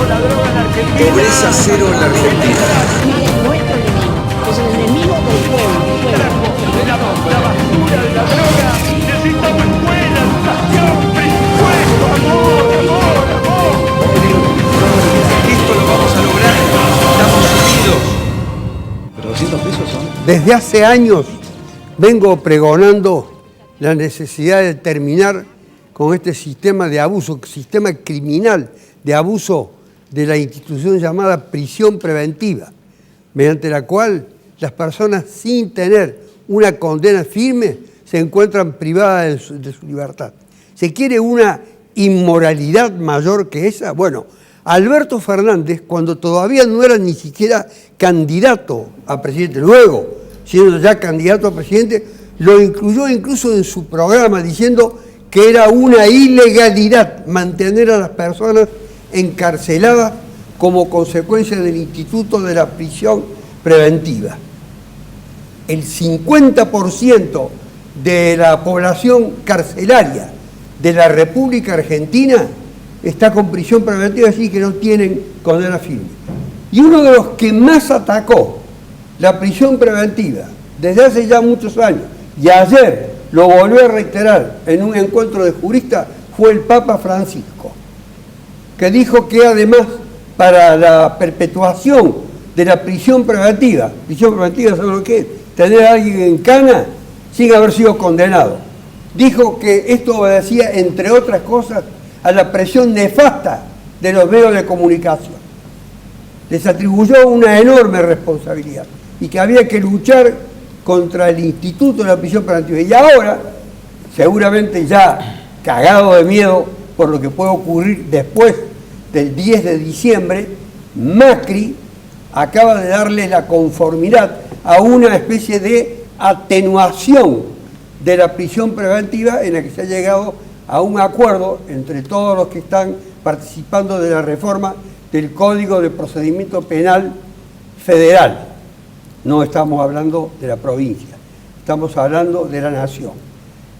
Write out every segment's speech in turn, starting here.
Pobreza cero en la Argentina. Nuestro enemigo es el enemigo del pueblo. La basura de la droga. Necesitamos escuela, educación, presupuesto, amor. Esto lo vamos a lograr. Estamos unidos. Pero 200 pesos son. Desde hace años vengo pregonando la necesidad de terminar con este sistema de abuso, sistema criminal de abuso de la institución llamada prisión preventiva, mediante la cual las personas sin tener una condena firme se encuentran privadas de su libertad. ¿Se quiere una inmoralidad mayor que esa? Bueno, Alberto Fernández, cuando todavía no era ni siquiera candidato a presidente, luego, siendo ya candidato a presidente, lo incluyó incluso en su programa diciendo que era una ilegalidad mantener a las personas encarceladas como consecuencia del instituto de la prisión preventiva. El 50% de la población carcelaria de la República Argentina está con prisión preventiva, así que no tienen condena firme. Y uno de los que más atacó la prisión preventiva desde hace ya muchos años, y ayer lo volvió a reiterar en un encuentro de juristas, fue el Papa Francisco, que dijo que además para la perpetuación de la prisión preventiva, ¿saben lo que es? Tener a alguien en cana sin haber sido condenado. Dijo que esto obedecía, entre otras cosas, a la presión nefasta de los medios de comunicación. Les atribuyó una enorme responsabilidad y que había que luchar contra el instituto de la prisión preventiva. Y ahora, seguramente ya cagado de miedo por lo que puede ocurrir después del 10 de diciembre, Macri acaba de darle la conformidad a una especie de atenuación de la prisión preventiva en la que se ha llegado a un acuerdo entre todos los que están participando de la reforma del Código de Procedimiento Penal Federal. No estamos hablando de la provincia, estamos hablando de la nación.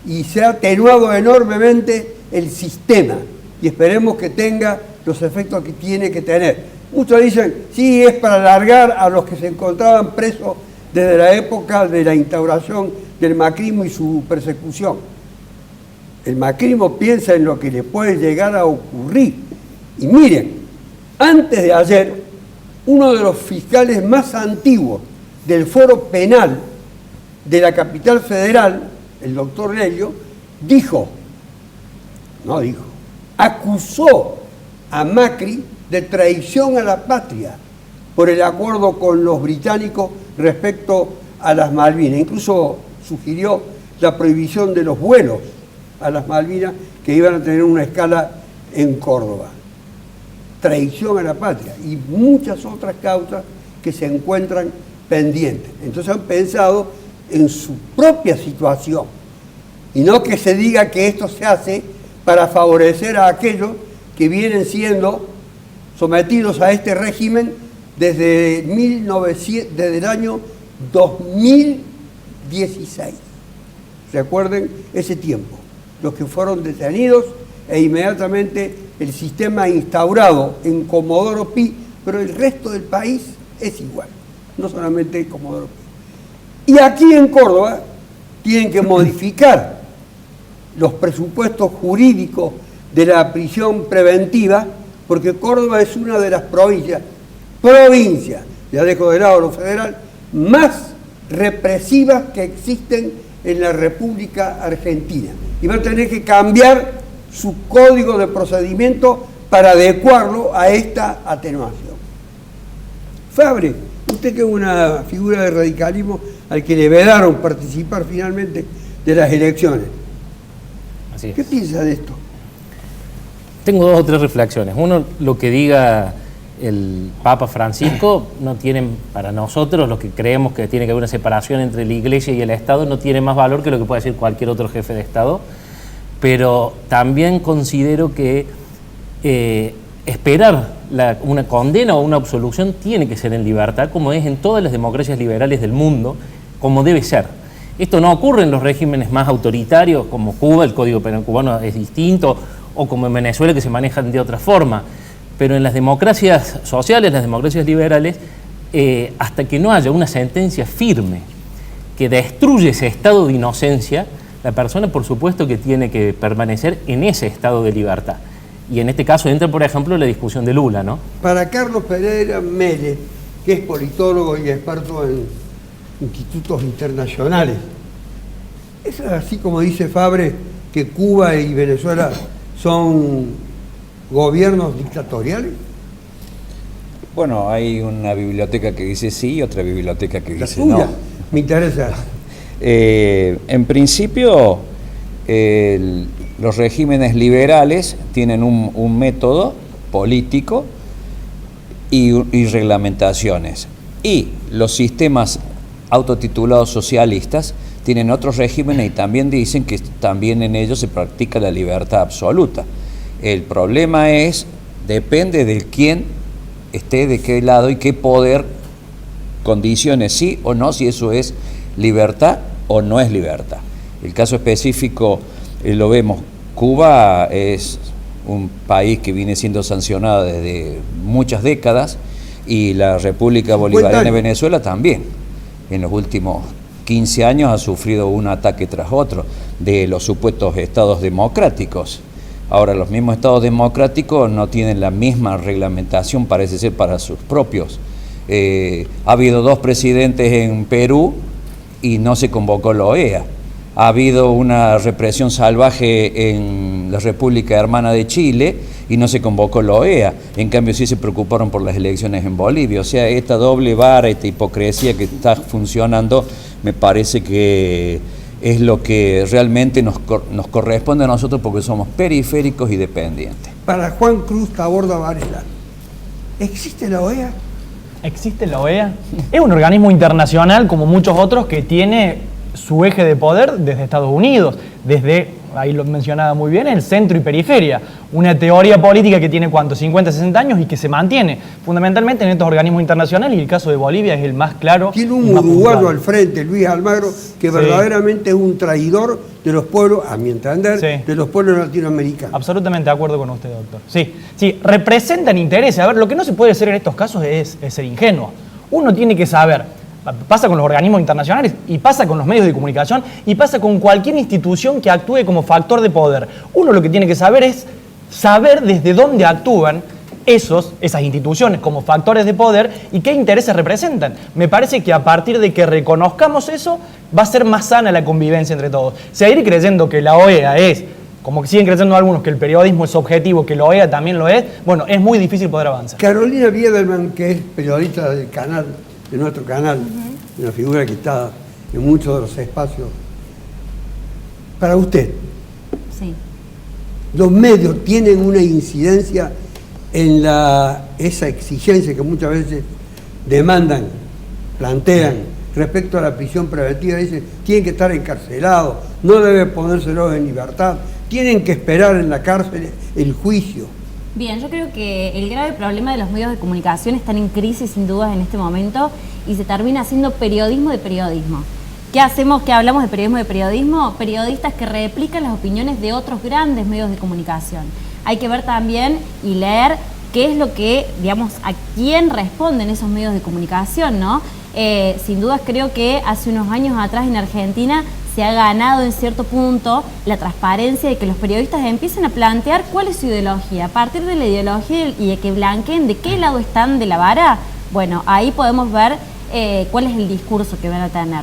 Y se ha atenuado enormemente el sistema y esperemos que tenga los efectos que tiene que tener. Muchos dicen, sí, es para alargar a los que se encontraban presos desde la época de la instauración del macrismo y su persecución. El macrismo piensa en lo que le puede llegar a ocurrir. Y miren, antes de ayer, uno de los fiscales más antiguos del foro penal de la capital federal, el doctor Lelio, acusó a Macri de traición a la patria por el acuerdo con los británicos respecto a las Malvinas. Incluso sugirió la prohibición de los vuelos a las Malvinas que iban a tener una escala en Córdoba. Traición a la patria y muchas otras causas que se encuentran pendientes. Entonces han pensado en su propia situación y no que se diga que esto se hace para favorecer a aquellos que vienen siendo sometidos a este régimen desde el año 2016. Recuerden ese tiempo, los que fueron detenidos e inmediatamente el sistema instaurado en Comodoro Pi, pero el resto del país es igual, no solamente Comodoro Pi. Y aquí en Córdoba tienen que modificar los presupuestos jurídicos de la prisión preventiva, porque Córdoba es una de las provincias, ya dejo de lado lo federal, más represivas que existen en la República Argentina. Y va a tener que cambiar su código de procedimiento para adecuarlo a esta atenuación. Fabre, usted que es una figura de radicalismo al que le vedaron participar finalmente de las elecciones. Así es. ¿Qué piensa de esto? Tengo dos o tres reflexiones. Uno, lo que diga el Papa Francisco no tiene, para nosotros, los que creemos que tiene que haber una separación entre la Iglesia y el Estado, no tiene más valor que lo que puede decir cualquier otro jefe de Estado. Pero también considero que esperar una condena o una absolución tiene que ser en libertad, como es en todas las democracias liberales del mundo, como debe ser. Esto no ocurre en los regímenes más autoritarios, como Cuba, el Código Penal cubano es distinto, o como en Venezuela, que se manejan de otra forma. Pero en las democracias sociales, las democracias liberales, hasta que no haya una sentencia firme que destruye ese estado de inocencia, la persona por supuesto que tiene que permanecer en ese estado de libertad. Y en este caso entra, por ejemplo, la discusión de Lula, ¿no? Para Carlos Pereira Mele, que es politólogo y experto en institutos internacionales, ¿es así como dice Fabre que Cuba y Venezuela son gobiernos dictatoriales? Bueno, hay una biblioteca que dice sí y otra biblioteca que La dice suya, no. me interesa. En principio, los regímenes liberales tienen un método político y reglamentaciones. Y los sistemas autotitulados socialistas tienen otros regímenes y también dicen que también en ellos se practica la libertad absoluta. El problema depende de quién esté de qué lado y qué poder condicione sí o no, si eso es libertad o no es libertad. El caso específico lo vemos, Cuba es un país que viene siendo sancionado desde muchas décadas y la República Bolivariana de Venezuela también. En los últimos 15 años ha sufrido un ataque tras otro de los supuestos estados democráticos. Ahora, los mismos estados democráticos no tienen la misma reglamentación, parece ser, para sus propios. Ha habido 2 presidentes en Perú y no se convocó la OEA. Ha habido una represión salvaje en la República Hermana de Chile y no se convocó la OEA. En cambio, sí se preocuparon por las elecciones en Bolivia. O sea, esta doble vara, esta hipocresía que está funcionando, me parece que es lo que realmente nos corresponde a nosotros porque somos periféricos y dependientes. Para Juan Cruz Taborda Varela, ¿existe la OEA? ¿Existe la OEA? Es un organismo internacional como muchos otros que tiene su eje de poder desde Estados Unidos, desde, ahí lo mencionaba muy bien, el centro y periferia. Una teoría política que tiene, ¿cuánto? 50, 60 años y que se mantiene fundamentalmente en estos organismos internacionales, y el caso de Bolivia es el más claro. Tiene un uruguayo al frente, Luis Almagro, que verdaderamente es un traidor de los pueblos, a mi entender, de los pueblos latinoamericanos. Absolutamente de acuerdo con usted, doctor. Sí, representan intereses. A ver, lo que no se puede hacer en estos casos es ser ingenuo. Uno tiene que saber. Pasa con los organismos internacionales y pasa con los medios de comunicación y pasa con cualquier institución que actúe como factor de poder. Uno lo que tiene que saber es saber desde dónde actúan esas instituciones como factores de poder y qué intereses representan. Me parece que a partir de que reconozcamos eso, va a ser más sana la convivencia entre todos. Seguir creyendo que la OEA es, como que siguen creyendo algunos, que el periodismo es objetivo, que la OEA también lo es, bueno, es muy difícil poder avanzar. Carolina Biedelman, que es periodista del canal, de nuestro canal, una figura que está en muchos de los espacios. Para usted, sí, ¿los medios tienen una incidencia en esa exigencia que muchas veces demandan, plantean respecto a la prisión preventiva? Dicen, tienen que estar encarcelados, no debe ponérselos en libertad, tienen que esperar en la cárcel el juicio. Bien, yo creo que el grave problema de los medios de comunicación están en crisis sin dudas en este momento y se termina haciendo periodismo de periodismo. ¿Qué hacemos? ¿Qué hablamos de periodismo de periodismo? Periodistas que replican las opiniones de otros grandes medios de comunicación. Hay que ver también y leer qué es lo que, digamos, a quién responden esos medios de comunicación, ¿no? Sin dudas creo que hace unos años atrás en Argentina se ha ganado en cierto punto la transparencia de que los periodistas empiecen a plantear cuál es su ideología. A partir de la ideología y de que blanqueen de qué lado están de la vara, bueno, ahí podemos ver cuál es el discurso que van a tener.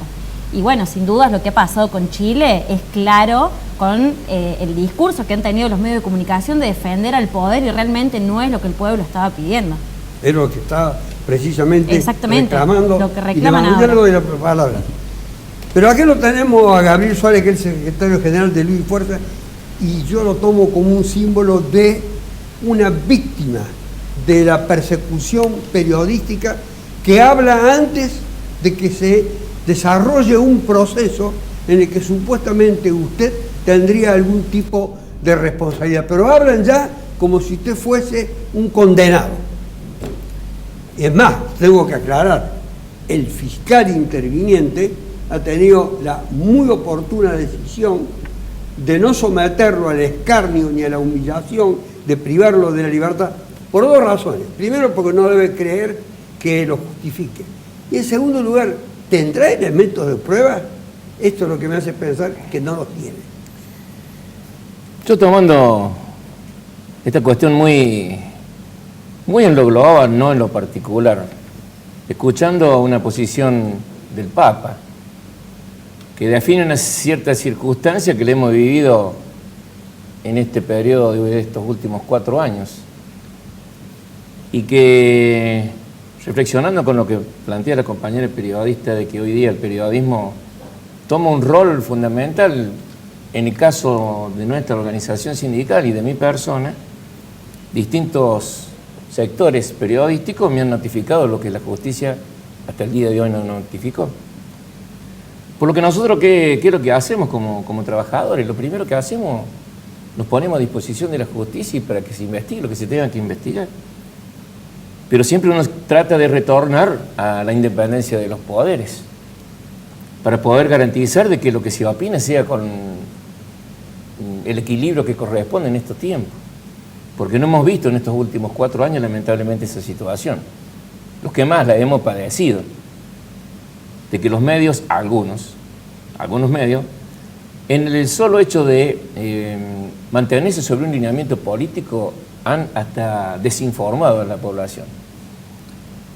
Y bueno, sin dudas lo que ha pasado con Chile es claro con el discurso que han tenido los medios de comunicación de defender al poder y realmente no es lo que el pueblo estaba pidiendo. Es lo que está precisamente reclamando. Lo que reclaman y le doy la palabra. Pero aquí lo tenemos a Gabriel Suárez, que es el secretario general de Luis Fuerza, y yo lo tomo como un símbolo de una víctima de la persecución periodística que habla antes de que se desarrolle un proceso en el que supuestamente usted tendría algún tipo de responsabilidad. Pero hablan ya como si usted fuese un condenado. Es más, tengo que aclarar, el fiscal interviniente ha tenido la muy oportuna decisión de no someterlo al escarnio ni a la humillación, de privarlo de la libertad, Por dos razones. Primero, porque no debe creer que lo justifique. Y en segundo lugar, ¿tendrá elementos de prueba? Esto es lo que me hace pensar que no los tiene. Yo tomando esta cuestión muy en lo global, no en lo particular, escuchando una posición del Papa, que define una cierta circunstancia que le hemos vivido en este periodo de estos últimos 4 años, y que, reflexionando con lo que plantea la compañera periodista de que hoy día el periodismo toma un rol fundamental, en el caso de nuestra organización sindical y de mi persona, distintos sectores periodísticos me han notificado lo que la justicia hasta el día de hoy no notificó. Por lo que nosotros, ¿qué es lo que hacemos como trabajadores? Lo primero que hacemos, nos ponemos a disposición de la justicia y para que se investigue lo que se tenga que investigar. Pero siempre uno trata de retornar a la independencia de los poderes, para poder garantizar de que lo que se opine sea con el equilibrio que corresponde en estos tiempos. Porque no hemos visto en estos últimos 4 años, lamentablemente, esa situación. Los que más la hemos padecido, de que los medios, algunos medios, en el solo hecho de mantenerse sobre un lineamiento político, han hasta desinformado a la población.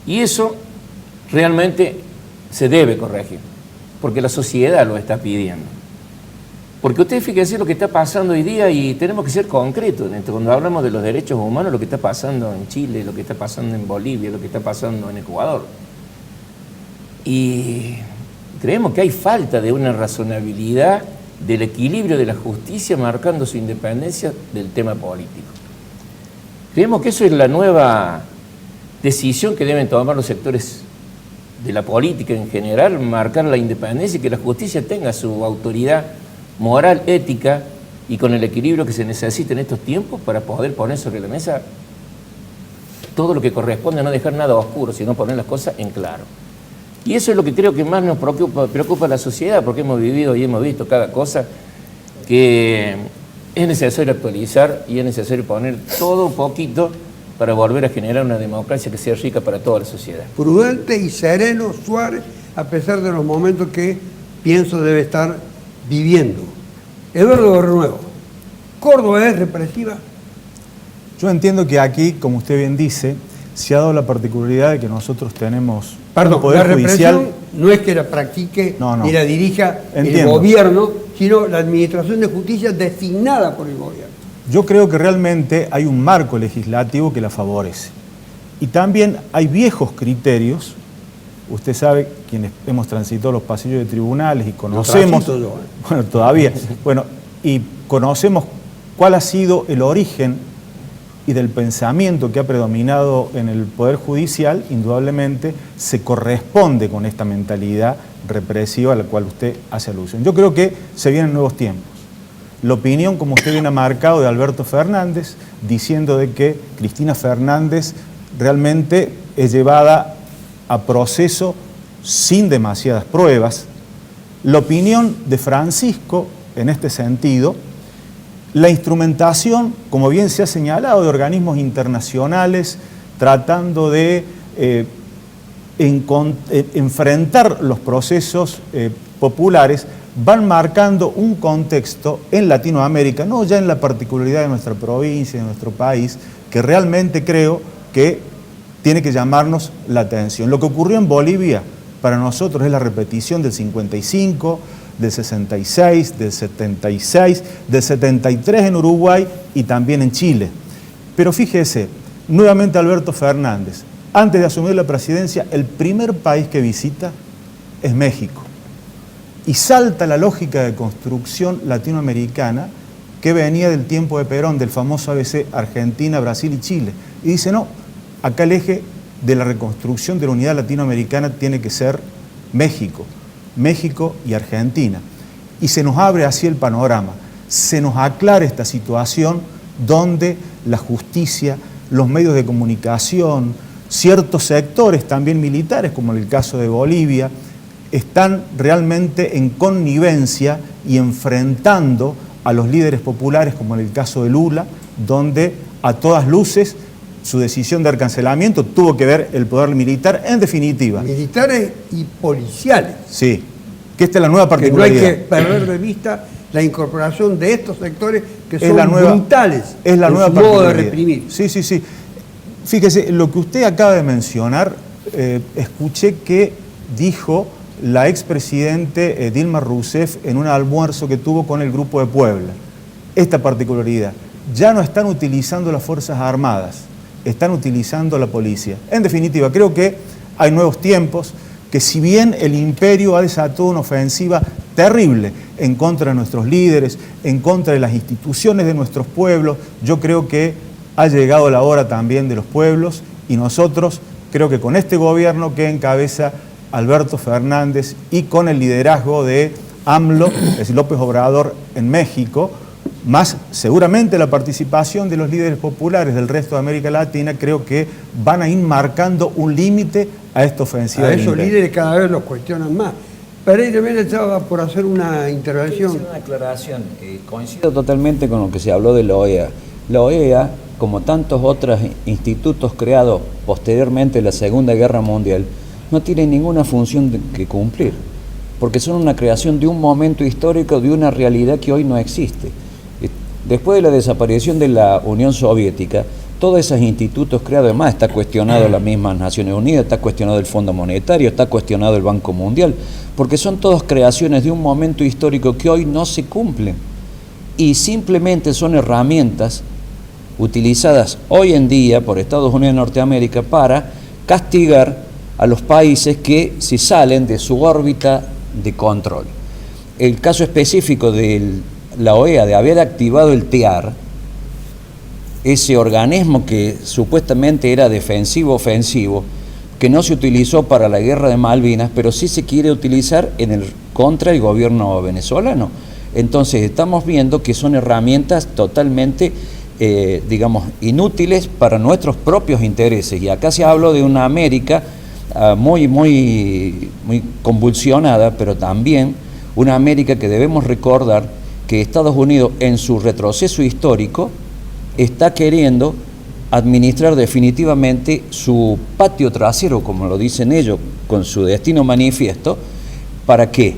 Y eso realmente se debe corregir, porque la sociedad lo está pidiendo. Porque ustedes fíjense lo que está pasando hoy día y tenemos que ser concretos en esto. Cuando hablamos de los derechos humanos, lo que está pasando en Chile, lo que está pasando en Bolivia, lo que está pasando en Ecuador. Y creemos que hay falta de una razonabilidad del equilibrio de la justicia marcando su independencia del tema político. Creemos que eso es la nueva decisión que deben tomar los sectores de la política en general, marcar la independencia y que la justicia tenga su autoridad moral, ética y con el equilibrio que se necesita en estos tiempos para poder poner sobre la mesa todo lo que corresponde, a no dejar nada oscuro, sino poner las cosas en claro. Y eso es lo que creo que más nos preocupa a la sociedad, porque hemos vivido y hemos visto cada cosa que es necesario actualizar y es necesario poner todo un poquito para volver a generar una democracia que sea rica para toda la sociedad. Prudente y sereno Suárez, a pesar de los momentos que pienso debe estar viviendo. Eduardo Renuevo, ¿Córdoba es represiva? Yo entiendo que aquí, como usted bien dice, se ha dado la particularidad de que nosotros tenemos un poder la judicial. represión no es que la practique ni la dirija Entiendo. el gobierno, sino la administración de justicia designada por el gobierno. Yo creo que realmente hay un marco legislativo que la favorece. Y también hay viejos criterios. Usted sabe, quienes hemos transitado los pasillos de tribunales y conocemos... Bueno, todavía. Bueno, y conocemos cuál ha sido el origen y del pensamiento que ha predominado en el Poder Judicial, indudablemente se corresponde con esta mentalidad represiva a la cual usted hace alusión. Yo creo que se vienen nuevos tiempos. La opinión, como usted bien ha marcado, de Alberto Fernández, diciendo de que Cristina Fernández realmente es llevada a proceso sin demasiadas pruebas. La opinión de Francisco, en este sentido, la instrumentación, como bien se ha señalado, de organismos internacionales tratando de enfrentar los procesos populares, van marcando un contexto en Latinoamérica, no ya en la particularidad de nuestra provincia, de nuestro país, que realmente creo que tiene que llamarnos la atención. Lo que ocurrió en Bolivia para nosotros es la repetición del 55, del 66, del 76, del 73 en Uruguay y también en Chile. Pero fíjese, nuevamente Alberto Fernández, antes de asumir la presidencia, el primer país que visita es México. Y salta la lógica de construcción latinoamericana que venía del tiempo de Perón, del famoso ABC Argentina, Brasil y Chile. Y dice, no, acá el eje de la reconstrucción de la unidad latinoamericana tiene que ser México. México y Argentina. Y se nos abre así el panorama, se nos aclara esta situación donde la justicia, los medios de comunicación, ciertos sectores también militares, como en el caso de Bolivia, están realmente en connivencia y enfrentando a los líderes populares, como en el caso de Lula, donde a todas luces su decisión de cancelamiento tuvo que ver el poder militar, en definitiva. Militares y policiales. Sí, que esta es la nueva Que no hay particularidad. que perder de vista la incorporación de estos sectores que Es son la nueva- brutales es la en nueva su modo de particularidad. reprimir. Sí, sí, sí. Fíjese, lo que usted acaba de mencionar, escuché que dijo la expresidente Dilma Rousseff en un almuerzo que tuvo con el Grupo de Puebla. Esta particularidad. Ya no están utilizando las Fuerzas Armadas, están utilizando la policía. En definitiva, creo que hay nuevos tiempos, que si bien el imperio ha desatado una ofensiva terrible en contra de nuestros líderes, en contra de las instituciones de nuestros pueblos, yo creo que ha llegado la hora también de los pueblos y nosotros creo que con este gobierno que encabeza Alberto Fernández y con el liderazgo de AMLO, es decir, López Obrador en México, más seguramente la participación de los líderes populares del resto de América Latina, creo que van a ir marcando un límite a esta ofensiva. A del esos imperio. líderes cada vez los cuestionan más. Pereira Mena estaba por hacer una intervención. Quiero hacer una aclaración. Coincido totalmente con lo que se habló de la OEA. La OEA, como tantos otros institutos creados posteriormente a la Segunda Guerra Mundial, no tiene ninguna función que cumplir, porque son una creación de un momento histórico, de una realidad que hoy no existe. Después de la desaparición de la Unión Soviética, todos esos institutos creados, además está cuestionado las mismas Naciones Unidas, está cuestionado el Fondo Monetario, está cuestionado el Banco Mundial, porque son todas creaciones de un momento histórico que hoy no se cumplen y simplemente son herramientas utilizadas hoy en día por Estados Unidos de Norteamérica para castigar a los países que se salen de su órbita de control. El caso específico de la OEA de haber activado el TEAR, ese organismo que supuestamente era defensivo-ofensivo, que no se utilizó para la guerra de Malvinas, pero sí se quiere utilizar contra el gobierno venezolano. Entonces estamos viendo que son herramientas totalmente, digamos, inútiles para nuestros propios intereses. Y acá se habló de una América muy convulsionada, pero también una América que debemos recordar que Estados Unidos en su retroceso histórico está queriendo administrar definitivamente su patio trasero, como lo dicen ellos, con su destino manifiesto. ¿Para qué?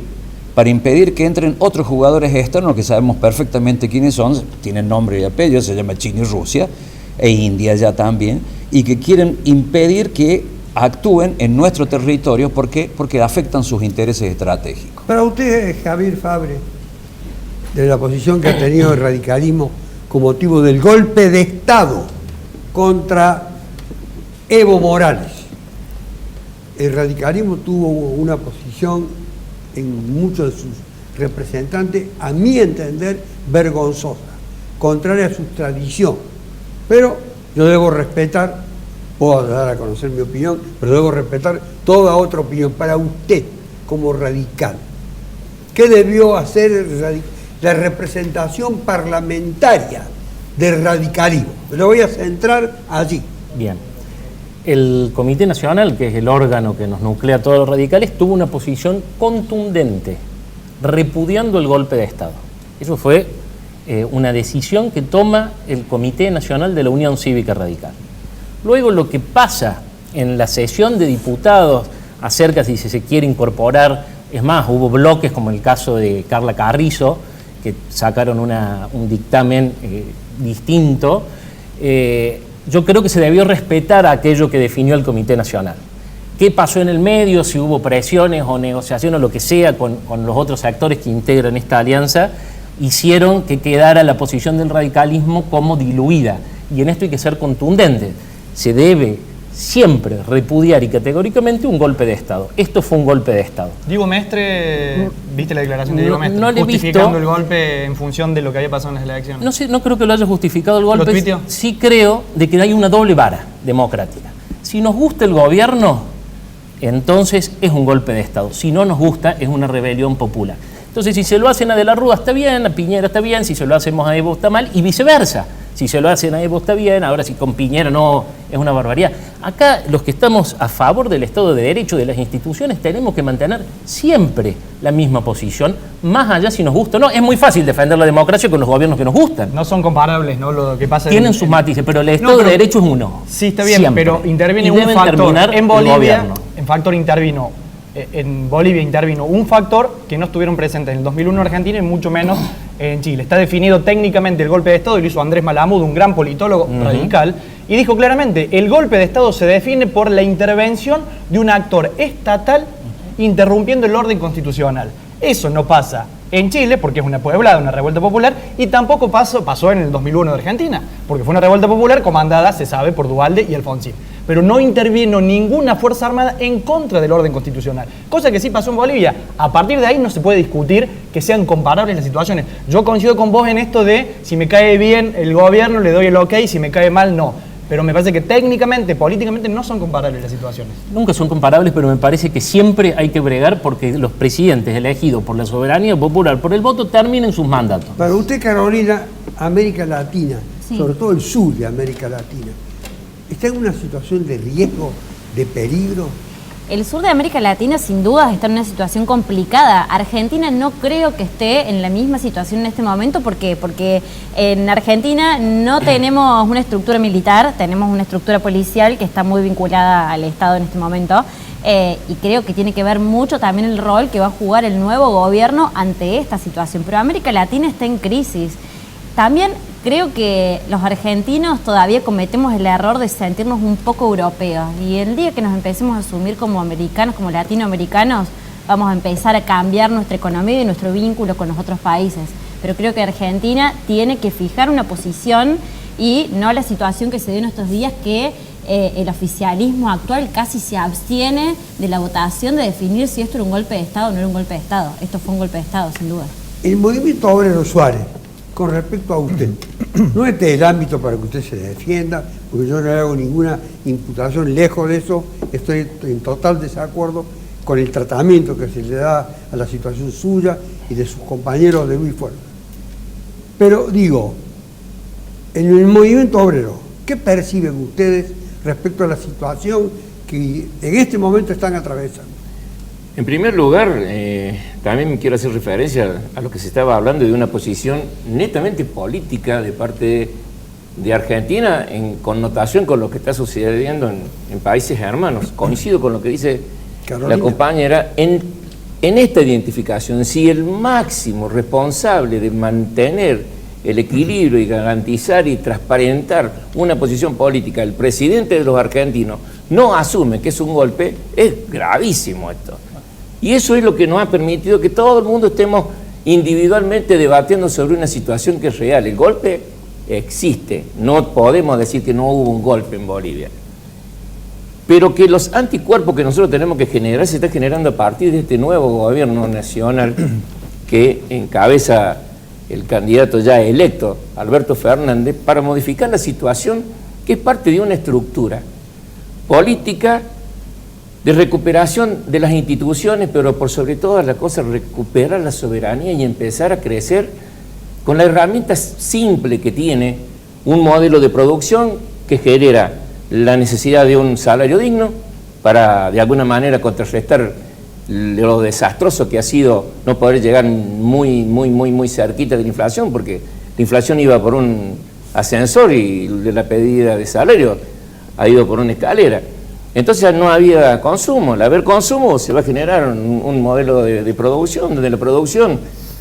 Para impedir que entren otros jugadores externos que sabemos perfectamente quiénes son, tienen nombre y apellido, se llama China y Rusia, e India ya también, y que quieren impedir que actúen en nuestro territorio porque afectan sus intereses estratégicos. Para usted, Javier Fabre, de la posición que ha tenido el radicalismo con motivo del golpe de Estado contra Evo Morales, el radicalismo tuvo una posición en muchos de sus representantes, a mi entender, vergonzosa, contraria a su tradición. Pero yo debo respetar, puedo dar a conocer mi opinión, pero debo respetar toda otra opinión. Para usted, como radical, ¿qué debió hacer la representación parlamentaria del radicalismo? Me lo voy a centrar allí. Bien. El Comité Nacional, que es el órgano que nos nuclea a todos los radicales, tuvo una posición contundente, repudiando el golpe de Estado. Eso fue una decisión que toma el Comité Nacional de la Unión Cívica Radical. Luego lo que pasa en la sesión de diputados acerca si se quiere incorporar, es más, hubo bloques como el caso de Carla Carrizo, que sacaron un dictamen distinto. Yo creo que se debió respetar aquello que definió el Comité Nacional. ¿Qué pasó en el medio? Si hubo presiones o negociaciones o lo que sea con los otros actores que integran esta alianza, hicieron que quedara la posición del radicalismo como diluida. Y en esto hay que ser contundente. Se debe siempre repudiar y categóricamente un golpe de Estado. Esto fue un golpe de Estado. Diego Mestre, ¿viste la declaración de Diego Mestre? No le he justificando visto. el golpe en función de lo que había pasado en las elecciones. No sé, no creo que lo haya justificado el golpe. ¿Lo tuiteó? Sí creo de que hay una doble vara democrática. Si nos gusta el gobierno, entonces es un golpe de Estado. Si no nos gusta, es una rebelión popular. Entonces, si se lo hacen a De la Rúa está bien, a Piñera está bien, si se lo hacemos a Evo está mal, y viceversa. Si se lo hacen a Evo está bien, ahora si con Piñera no, es una barbaridad. Acá los que estamos a favor del Estado de Derecho, de las instituciones, tenemos que mantener siempre la misma posición, más allá si nos gusta o no. Es muy fácil defender la democracia con los gobiernos que nos gustan. No son comparables, ¿no? Lo que pasa Tienen sus matices, pero el Estado de Derecho es uno. Sí, está bien, siempre. pero interviene Y un deben factor. terminar En el Bolivia, gobierno. en Bolivia intervino un factor que no estuvieron presentes en el 2001 en Argentina y mucho menos en Chile. Está definido técnicamente el golpe de Estado, y lo hizo Andrés Malamud, un gran politólogo radical, y dijo claramente, el golpe de Estado se define por la intervención de un actor estatal interrumpiendo el orden constitucional. Eso no pasa en Chile, porque es una pueblada, una revuelta popular, y tampoco pasó en el 2001 de Argentina, porque fue una revuelta popular comandada, se sabe, por Duhalde y Alfonsín. Pero no intervino ninguna fuerza armada en contra del orden constitucional, cosa que sí pasó en Bolivia. A partir de ahí no se puede discutir que sean comparables las situaciones. Yo coincido con vos en esto de, si me cae bien el gobierno, le doy el ok, si me cae mal, no. Pero me parece que técnicamente, políticamente, no son comparables las situaciones. Nunca son comparables, pero me parece que siempre hay que bregar porque los presidentes elegidos por la soberanía popular, por el voto, terminen sus mandatos. Para usted, Carolina, América Latina, Sí. sobre todo el sur de América Latina, ¿está en una situación de riesgo, de peligro? El sur de América Latina sin duda está en una situación complicada. Argentina no creo que esté en la misma situación en este momento. ¿Por qué? Porque en Argentina no tenemos una estructura militar, tenemos una estructura policial que está muy vinculada al Estado en este momento. Y creo que tiene que ver mucho también el rol que va a jugar el nuevo gobierno ante esta situación. Pero América Latina está en crisis. También creo que los argentinos todavía cometemos el error de sentirnos un poco europeos, y el día que nos empecemos a asumir como americanos, como latinoamericanos, vamos a empezar a cambiar nuestra economía y nuestro vínculo con los otros países. Pero creo que Argentina tiene que fijar una posición y no la situación que se dio en estos días, que el oficialismo actual casi se abstiene de la votación de definir si esto era un golpe de Estado o no era un golpe de Estado. Esto fue un golpe de Estado, sin duda. El movimiento obrero Suárez, con respecto a usted, no este es el ámbito para que usted se defienda, porque yo no le hago ninguna imputación, lejos de eso, estoy en total desacuerdo con el tratamiento que se le da a la situación suya y de sus compañeros de Luis Fuerza. Pero digo, en el movimiento obrero, ¿qué perciben ustedes respecto a la situación que en este momento están atravesando? En primer lugar, también quiero hacer referencia a lo que se estaba hablando de una posición netamente política de parte de Argentina en connotación con lo que está sucediendo en países hermanos. Coincido con lo que dice Carolina, la compañera en esta identificación. Si el máximo responsable de mantener el equilibrio y garantizar y transparentar una posición política, el presidente de los argentinos, no asume que es un golpe, es gravísimo esto. Y eso es lo que nos ha permitido que todo el mundo estemos individualmente debatiendo sobre una situación que es real. El golpe existe, no podemos decir que no hubo un golpe en Bolivia. Pero que los anticuerpos que nosotros tenemos que generar se está generando a partir de este nuevo gobierno nacional que encabeza el candidato ya electo, Alberto Fernández, para modificar la situación que es parte de una estructura política de recuperación de las instituciones, pero por sobre todas las cosas recuperar la soberanía y empezar a crecer con la herramienta simple que tiene un modelo de producción que genera la necesidad de un salario digno para de alguna manera contrarrestar lo desastroso que ha sido no poder llegar muy cerquita de la inflación, porque la inflación iba por un ascensor y la pedida de salario ha ido por una escalera. Entonces no había consumo. Al haber consumo se va a generar un modelo de producción, donde la producción,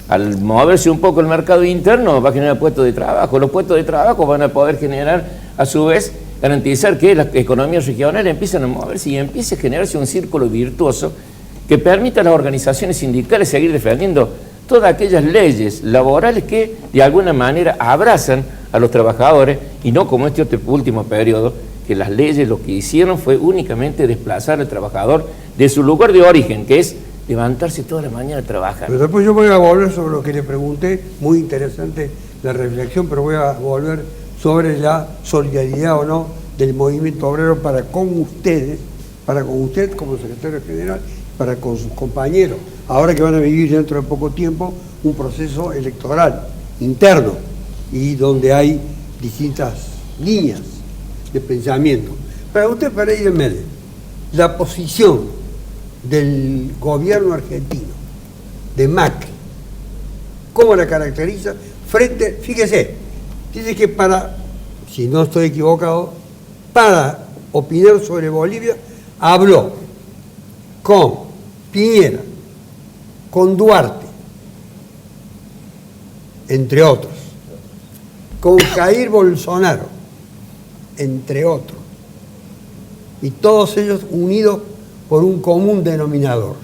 al moverse un poco el mercado interno, va a generar puestos de trabajo. Los puestos de trabajo van a poder generar, a su vez, garantizar que las economías regionales empiezan a moverse y empiece a generarse un círculo virtuoso que permita a las organizaciones sindicales seguir defendiendo todas aquellas leyes laborales que de alguna manera abrazan a los trabajadores, y no como este último periodo, que las leyes lo que hicieron fue únicamente desplazar al trabajador de su lugar de origen, que es levantarse toda la mañana a trabajar. Pero después yo voy a volver sobre lo que le pregunté, muy interesante la reflexión, pero voy a volver sobre la solidaridad o no del movimiento obrero para con ustedes, para con usted como secretario general, para con sus compañeros, ahora que van a vivir dentro de poco tiempo un proceso electoral interno y donde hay distintas líneas de pensamiento. Para usted, Pereira Méndez, la posición del gobierno argentino, de Macri, ¿cómo la caracteriza? Frente, fíjese, dice que para, si no estoy equivocado, para opinar sobre Bolivia, habló con Piñera, con Duarte, entre otros, con Jair Bolsonaro, entre otros, y todos ellos unidos por un común denominador.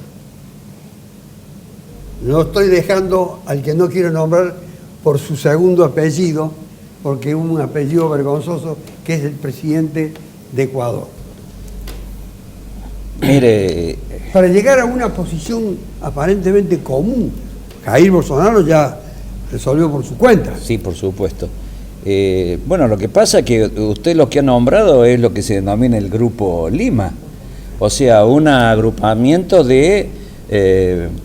No estoy dejando al que no quiero nombrar por su segundo apellido, porque es un apellido vergonzoso, que es el presidente de Ecuador. Mire, Para llegar a una posición aparentemente común, Jair Bolsonaro ya resolvió por su cuenta. sí, por supuesto. Bueno, lo que pasa es que usted lo que ha nombrado es lo que se denomina el Grupo Lima, o sea, un agrupamiento de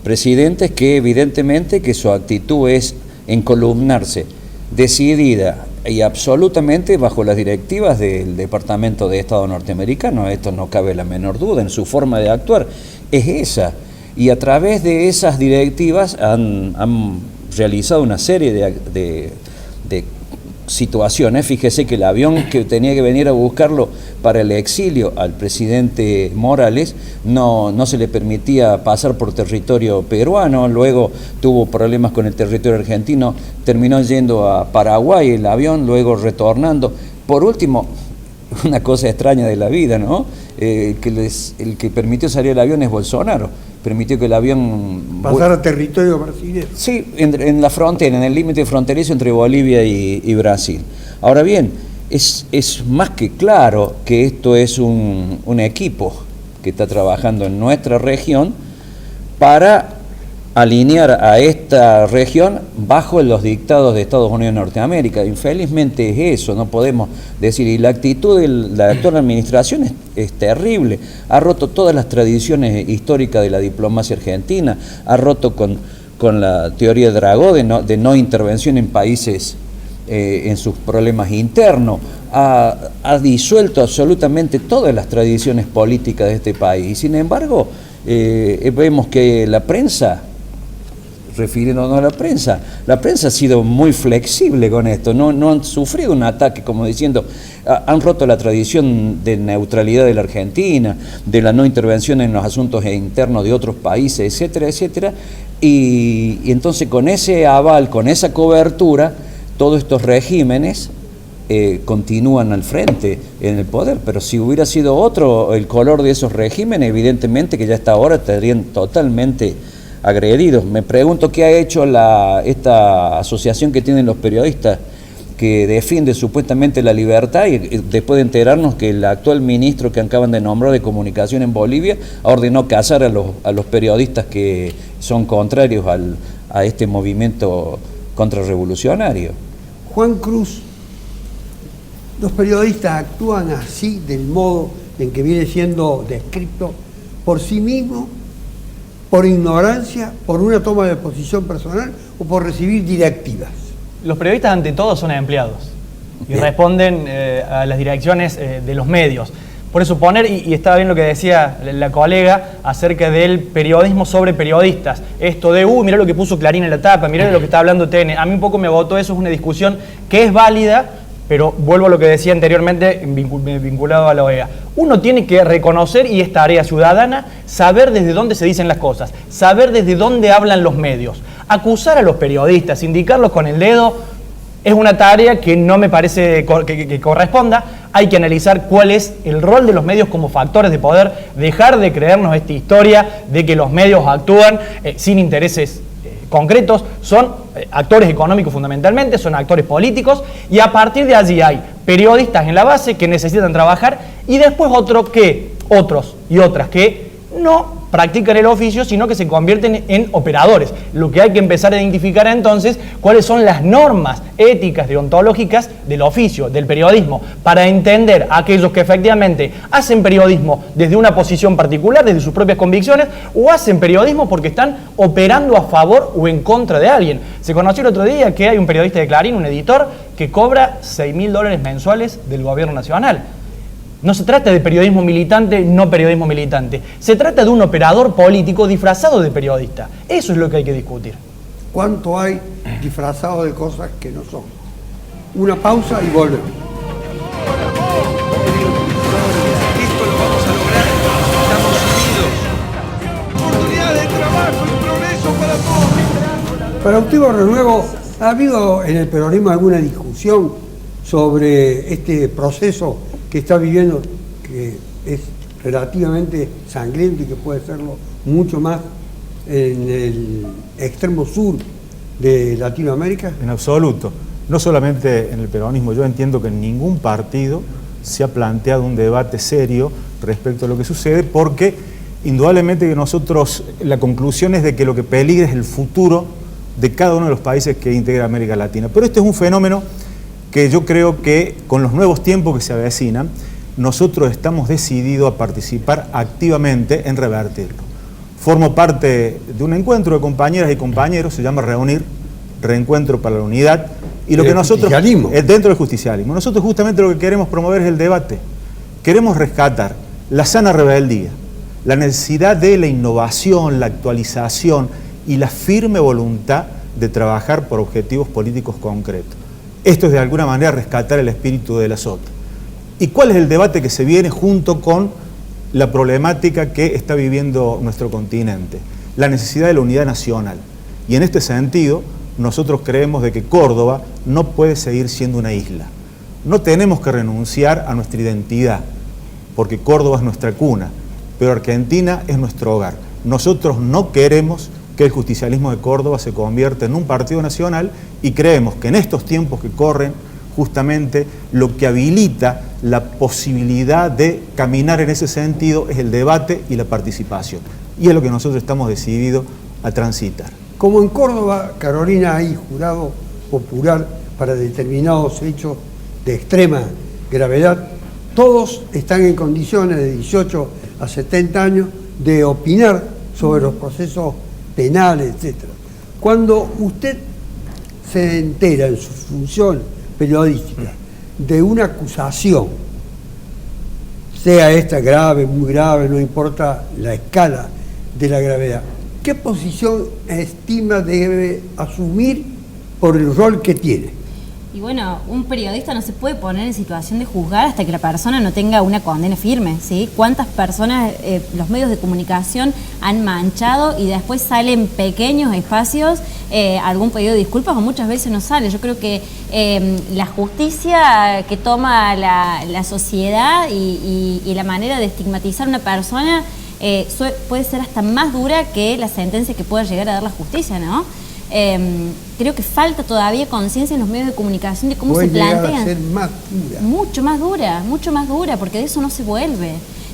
presidentes que evidentemente que su actitud es encolumnarse decidida y absolutamente bajo las directivas del Departamento de Estado norteamericano. Esto no cabe la menor duda, en su forma de actuar es esa, y a través de esas directivas han realizado una serie de situaciones. Fíjese que el avión que tenía que venir a buscarlo para el exilio al presidente Morales no se le permitía pasar por territorio peruano, luego tuvo problemas con el territorio argentino, terminó yendo a Paraguay el avión, luego retornando. Por último, una cosa extraña de la vida, ¿no? El que permitió salir el avión es Bolsonaro, permitió que el avión Pasar a territorio brasileño. sí, en la frontera, en el límite fronterizo entre Bolivia y Brasil. Ahora bien, es más que claro que esto es un equipo que está trabajando en nuestra región para alinear a esta región bajo los dictados de Estados Unidos de Norteamérica. Infelizmente es eso, no podemos decir, y la actitud de la actual administración es terrible, ha roto todas las tradiciones históricas de la diplomacia argentina, ha roto con la teoría de Dragó de no intervención en países en sus problemas internos, ha disuelto absolutamente todas las tradiciones políticas de este país, y sin embargo vemos que la prensa, refiriéndonos a la prensa ha sido muy flexible con esto, no han sufrido un ataque como diciendo, han roto la tradición de neutralidad de la Argentina, de la no intervención en los asuntos internos de otros países, etcétera, etcétera, y entonces con ese aval, con esa cobertura, todos estos regímenes continúan al frente en el poder, pero si hubiera sido otro el color de esos regímenes, evidentemente que ya hasta ahora estarían totalmente agredidos. Me pregunto qué ha hecho esta asociación que tienen los periodistas que defiende supuestamente la libertad, y después de enterarnos que el actual ministro que acaban de nombrar de comunicación en Bolivia ordenó cazar a los periodistas que son contrarios a este movimiento contrarrevolucionario. Juan Cruz, los periodistas actúan así, del modo en que viene siendo descrito, por sí mismos, por ignorancia, por una toma de posición personal o por recibir directivas. Los periodistas ante todo son empleados y responden a las direcciones de los medios. Por suponer, y estaba bien lo que decía la colega acerca del periodismo sobre periodistas, esto de, mirá lo que puso Clarín en la tapa, mirá lo que está hablando TN, a mí un poco me agotó eso, es una discusión que es válida, pero vuelvo a lo que decía anteriormente vinculado a la OEA. Uno tiene que reconocer, y es tarea ciudadana, saber desde dónde se dicen las cosas, saber desde dónde hablan los medios. Acusar a los periodistas, indicarlos con el dedo, es una tarea que no me parece que corresponda. Hay que analizar cuál es el rol de los medios como factores de poder, dejar de creernos esta historia de que los medios actúan sin intereses concretos, son actores económicos fundamentalmente, son actores políticos, y a partir de allí hay periodistas en la base que necesitan trabajar, y después otros y otras que no practican el oficio, sino que se convierten en operadores. Lo que hay que empezar a identificar entonces cuáles son las normas éticas, deontológicas del oficio, del periodismo, para entender a aquellos que efectivamente hacen periodismo desde una posición particular, desde sus propias convicciones, o hacen periodismo porque están operando a favor o en contra de alguien. Se conoció el otro día que hay un periodista de Clarín, un editor, que cobra $6.000 mensuales del gobierno nacional. No se trata de periodismo militante, no periodismo militante. Se trata de un operador político disfrazado de periodista. Eso es lo que hay que discutir. ¿Cuánto hay disfrazado de cosas que no son? Una pausa y volvemos. Esto lo vamos a lograr. Estamos unidos. Oportunidades de trabajo y progreso para todos. Para usted, Barrionuevo, ¿ha habido en el peronismo alguna discusión sobre este proceso que está viviendo, que es relativamente sangriento y que puede serlo mucho más en el extremo sur de Latinoamérica? En absoluto. No solamente en el peronismo, yo entiendo que en ningún partido se ha planteado un debate serio respecto a lo que sucede, porque indudablemente que nosotros, la conclusión es de que lo que peligra es el futuro de cada uno de los países que integra América Latina. Pero este es un fenómeno que yo creo que con los nuevos tiempos que se avecinan, nosotros estamos decididos a participar activamente en revertirlo. Formo parte de un encuentro de compañeras y compañeros, se llama Reunir, Reencuentro para la Unidad, y lo que nosotros, dentro del justicialismo, nosotros justamente lo que queremos promover es el debate. Queremos rescatar la sana rebeldía, la necesidad de la innovación, la actualización y la firme voluntad de trabajar por objetivos políticos concretos. Esto es de alguna manera rescatar el espíritu de la SOTA. ¿Y cuál es el debate que se viene junto con la problemática que está viviendo nuestro continente? La necesidad de la unidad nacional. Y en este sentido, nosotros creemos de que Córdoba no puede seguir siendo una isla. No tenemos que renunciar a nuestra identidad, porque Córdoba es nuestra cuna, pero Argentina es nuestro hogar. Nosotros no queremos que el justicialismo de Córdoba se convierta en un partido nacional y creemos que en estos tiempos que corren, justamente lo que habilita la posibilidad de caminar en ese sentido es el debate y la participación. Y es lo que nosotros estamos decididos a transitar. Como en Córdoba, Carolina, hay jurado popular para determinados hechos de extrema gravedad, todos están en condiciones de 18 a 70 años de opinar sobre los procesos penales, etc. Cuando usted se entera en su función periodística de una acusación, sea esta grave, muy grave, no importa la escala de la gravedad, ¿qué posición estima debe asumir por el rol que tiene? Y bueno, un periodista no se puede poner en situación de juzgar hasta que la persona no tenga una condena firme, ¿sí? ¿Cuántas personas los medios de comunicación han manchado y después salen pequeños espacios, algún pedido de disculpas o muchas veces no sale? Yo creo que la justicia que toma la sociedad y la manera de estigmatizar a una persona puede ser hasta más dura que la sentencia que pueda llegar a dar la justicia, ¿no? Creo que falta todavía conciencia en los medios de comunicación de cómo se plantean. Puede llegar a ser más dura. Mucho más dura, porque de eso no se vuelve.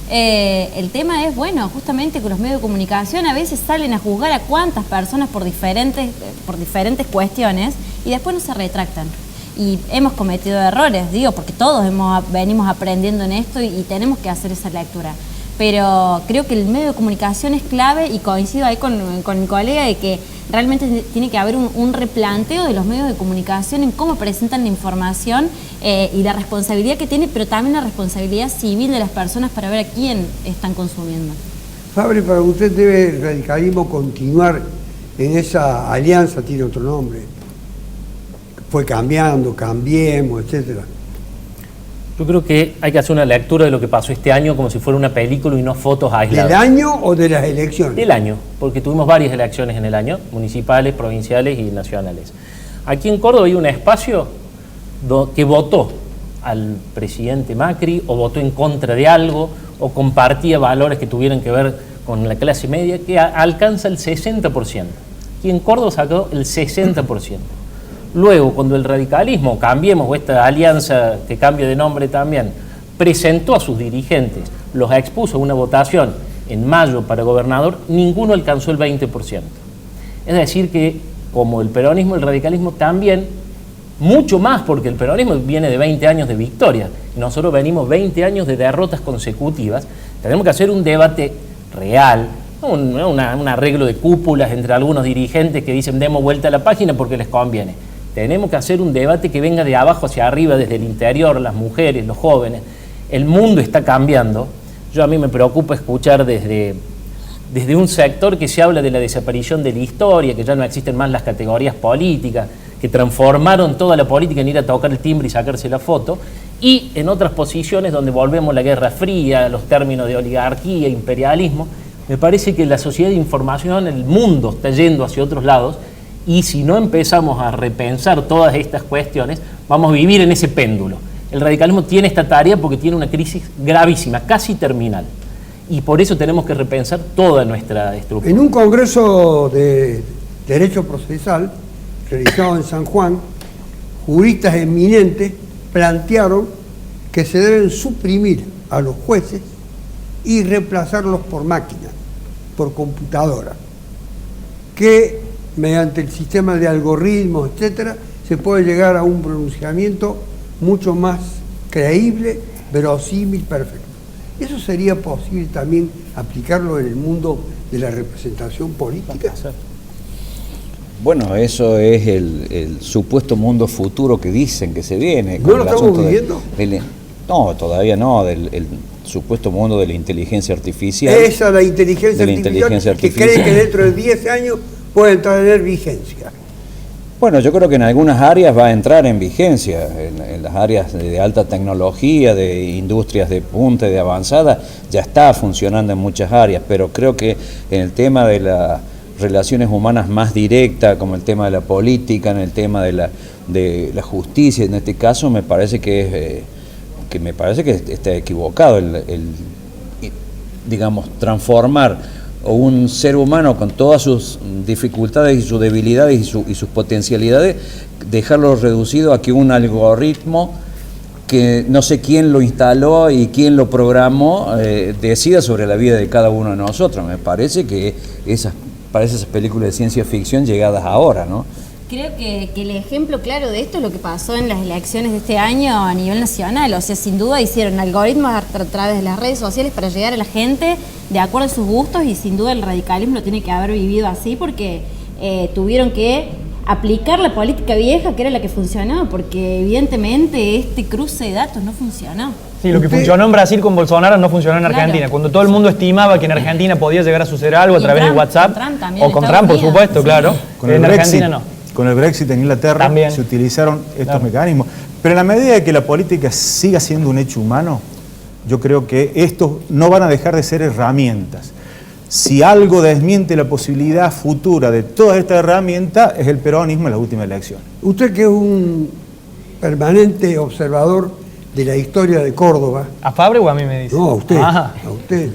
El tema es, bueno, justamente que los medios de comunicación a veces salen a juzgar a cuántas personas por diferentes cuestiones y después no se retractan. Y hemos cometido errores, digo, porque todos venimos aprendiendo en esto y tenemos que hacer esa lectura. Pero creo que el medio de comunicación es clave y coincido ahí con mi colega de que realmente tiene que haber un replanteo de los medios de comunicación en cómo presentan la información y la responsabilidad que tiene, pero también la responsabilidad civil de las personas para ver a quién están consumiendo. Fabri, para usted debe el radicalismo continuar en esa alianza, tiene otro nombre, fue cambiando, Cambiemos, etcétera. Yo creo que hay que hacer una lectura de lo que pasó este año como si fuera una película y no fotos aisladas. ¿Del año o de las elecciones? Del año, porque tuvimos varias elecciones en el año, municipales, provinciales y nacionales. Aquí en Córdoba hay un espacio que votó al presidente Macri o votó en contra de algo o compartía valores que tuvieran que ver con la clase media que alcanza el 60%. Aquí en Córdoba sacó el 60%. Luego, cuando el radicalismo, Cambiemos, o esta alianza que cambia de nombre también, presentó a sus dirigentes, los expuso a una votación en mayo para gobernador, ninguno alcanzó el 20%. Es decir que, como el peronismo, el radicalismo también, mucho más, porque el peronismo viene de 20 años de victoria, y nosotros venimos 20 años de derrotas consecutivas. Tenemos que hacer un debate real, un arreglo de cúpulas entre algunos dirigentes que dicen demos vuelta a la página porque les conviene. Tenemos que hacer un debate que venga de abajo hacia arriba, desde el interior, las mujeres, los jóvenes. El mundo está cambiando. A mí me preocupa escuchar desde un sector que se habla de la desaparición de la historia, que ya no existen más las categorías políticas, que transformaron toda la política en ir a tocar el timbre y sacarse la foto, y en otras posiciones donde volvemos a la Guerra Fría, los términos de oligarquía, imperialismo. Me parece que la sociedad de información, el mundo está yendo hacia otros lados, y si no empezamos a repensar todas estas cuestiones, vamos a vivir en ese péndulo. El radicalismo tiene esta tarea porque tiene una crisis gravísima, casi terminal, y por eso tenemos que repensar toda nuestra estructura. En un congreso de Derecho Procesal, realizado en San Juan, juristas eminentes plantearon que se deben suprimir a los jueces y reemplazarlos por máquinas, por computadoras, que mediante el sistema de algoritmos, etcétera, se puede llegar a un pronunciamiento mucho más creíble, verosímil, perfecto. Eso sería posible también aplicarlo en el mundo de la representación política. Bueno, eso es el supuesto mundo futuro que dicen que se viene. ¿No lo estamos viviendo? No, todavía no, el supuesto mundo de la inteligencia artificial. Esa es la inteligencia artificial, que cree que dentro de 10 años puede tener vigencia. Bueno, yo creo que en algunas áreas va a entrar en vigencia, en las áreas de alta tecnología, de industrias de punta, de avanzada, ya está funcionando en muchas áreas, pero creo que en el tema de las relaciones humanas más directas, como el tema de la política, en el tema de la justicia, en este caso me parece que está equivocado digamos, transformar un ser humano con todas sus dificultades y sus debilidades y sus potencialidades, dejarlo reducido a que un algoritmo que no sé quién lo instaló y quién lo programó decida sobre la vida de cada uno de nosotros. Me parece que parece esas películas de ciencia ficción llegadas ahora, ¿no? Creo que el ejemplo claro de esto es lo que pasó en las elecciones de este año a nivel nacional. O sea, sin duda hicieron algoritmos a través de las redes sociales para llegar a la gente de acuerdo a sus gustos, y sin duda el radicalismo lo tiene que haber vivido así porque tuvieron que aplicar la política vieja, que era la que funcionó, porque evidentemente este cruce de datos no funcionó. Sí, lo que funcionó en Brasil con Bolsonaro no funcionó en Argentina. Claro. Cuando todo el mundo estimaba que en Argentina podía llegar a suceder algo a través de WhatsApp, o con Trump, por supuesto, sí. Claro. En Argentina no. Con el Brexit en Inglaterra también se utilizaron estos mecanismos. Pero en la medida de que la política siga siendo un hecho humano, yo creo que estos no van a dejar de ser herramientas. Si algo desmiente la posibilidad futura de todas estas herramientas, es el peronismo en las últimas elecciones. Usted, que es un permanente observador de la historia de Córdoba. ¿A Fabre o a mí me dice? No, a usted. Ajá. A usted.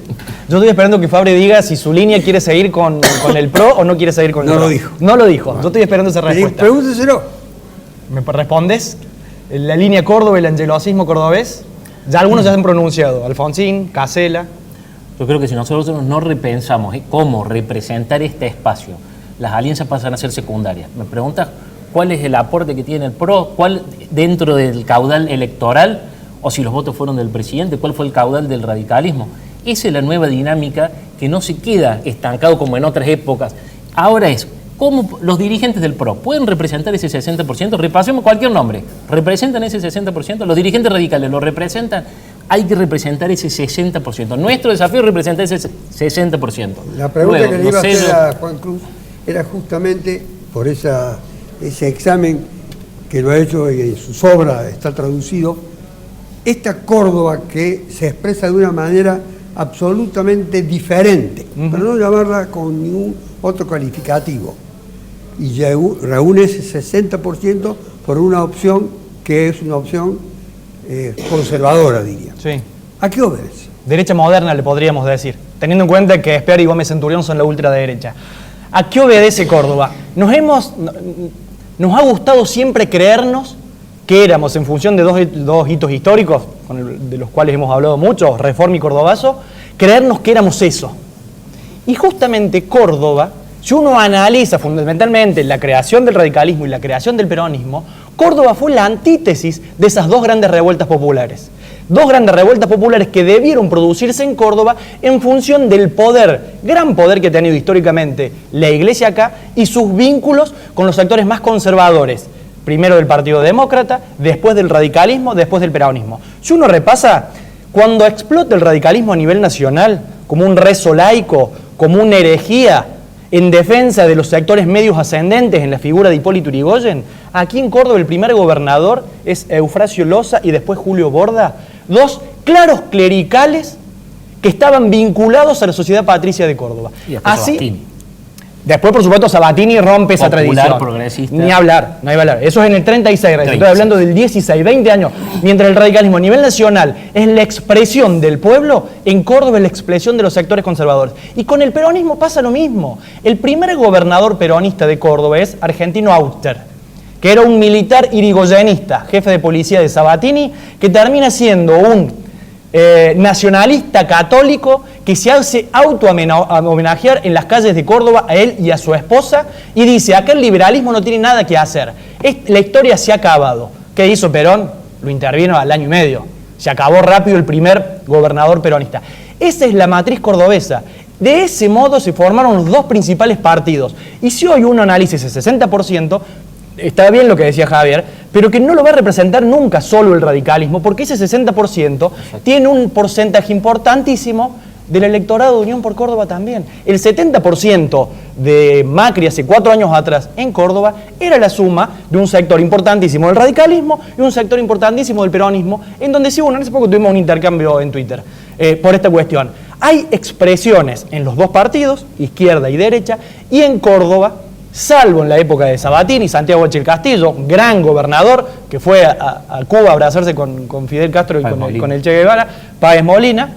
Yo estoy esperando que Fabre diga si su línea quiere seguir con el PRO o no quiere seguir con el PRO. No lo dijo. No lo dijo. Yo estoy esperando esa respuesta. Pregúnteselo. ¿Me respondes? ¿La línea Córdoba, el angelosismo cordobés? Ya algunos ya se han pronunciado. Alfonsín, Casella. Yo creo que si nosotros no repensamos cómo representar este espacio, las alianzas pasan a ser secundarias. Me preguntas cuál es el aporte que tiene el PRO, cuál dentro del caudal electoral, o si los votos fueron del presidente, cuál fue el caudal del radicalismo. Esa es la nueva dinámica que no se queda estancado como en otras épocas. Ahora es, ¿cómo los dirigentes del PRO pueden representar ese 60%? Repasemos cualquier nombre. ¿Representan ese 60%? ¿Los dirigentes radicales lo representan? Hay que representar ese 60%. Nuestro desafío es representar ese 60%. La pregunta que le iba a hacer a Juan Cruz era justamente por ese examen que lo ha hecho y en sus obras está traducido, esta Córdoba que se expresa de una manera absolutamente diferente, para no llamarla con ningún otro calificativo, y reúne ese 60% por una opción que es una opción conservadora, diría. Sí. ¿A qué obedece? Derecha moderna, le podríamos decir, teniendo en cuenta que Espear y Gómez Centurión son la ultraderecha. ¿A qué obedece Córdoba? Nos ha gustado siempre creernos que éramos, en función de dos hitos históricos, de los cuales hemos hablado mucho, Reforma y Cordobazo, creernos que éramos eso. Y justamente Córdoba, si uno analiza fundamentalmente la creación del radicalismo y la creación del peronismo, Córdoba fue la antítesis de esas dos grandes revueltas populares. Dos grandes revueltas populares que debieron producirse en Córdoba en función del poder, gran poder que ha tenido históricamente la Iglesia acá y sus vínculos con los sectores más conservadores. Primero del Partido Demócrata, después del radicalismo, después del peronismo. Si uno repasa, cuando explota el radicalismo a nivel nacional, como un rezo laico, como una herejía en defensa de los sectores medios ascendentes en la figura de Hipólito Yrigoyen, aquí en Córdoba el primer gobernador es Eufrasio Loza y después Julio Borda, dos claros clericales que estaban vinculados a la sociedad patricia de Córdoba. Y después así, Sabatini. Después, por supuesto, Sabatini rompe esa Popular, tradición. progresista. Ni hablar, no hay que hablar. Eso es en el 36, estoy hablando del 16, 20 años. Mientras el radicalismo a nivel nacional es la expresión del pueblo, en Córdoba es la expresión de los sectores conservadores. Y con el peronismo pasa lo mismo. El primer gobernador peronista de Córdoba es Argentino Auster, que era un militar irigoyenista, jefe de policía de Sabatini, que termina siendo un nacionalista católico que se hace auto-homenajear en las calles de Córdoba a él y a su esposa y dice, acá el liberalismo no tiene nada que hacer, la historia se ha acabado. ¿Qué hizo Perón? Lo intervino al año y medio, se acabó rápido el primer gobernador peronista. Esa es la matriz cordobesa. De ese modo se formaron los dos principales partidos. Y si hoy uno analiza ese 60%, está bien lo que decía Javier, pero que no lo va a representar nunca solo el radicalismo, porque ese 60% tiene un porcentaje importantísimo del electorado de Unión por Córdoba también. El 70% de Macri hace 4 años atrás en Córdoba era la suma de un sector importantísimo del radicalismo y un sector importantísimo del peronismo, en donde sí, bueno, hace poco tuvimos un intercambio en Twitter por esta cuestión. Hay expresiones en los dos partidos, izquierda y derecha, y en Córdoba, salvo en la época de Sabatini, Santiago Echel Castillo, gran gobernador, que fue a Cuba a abrazarse con Fidel Castro y con el Che Guevara, Páez Molina,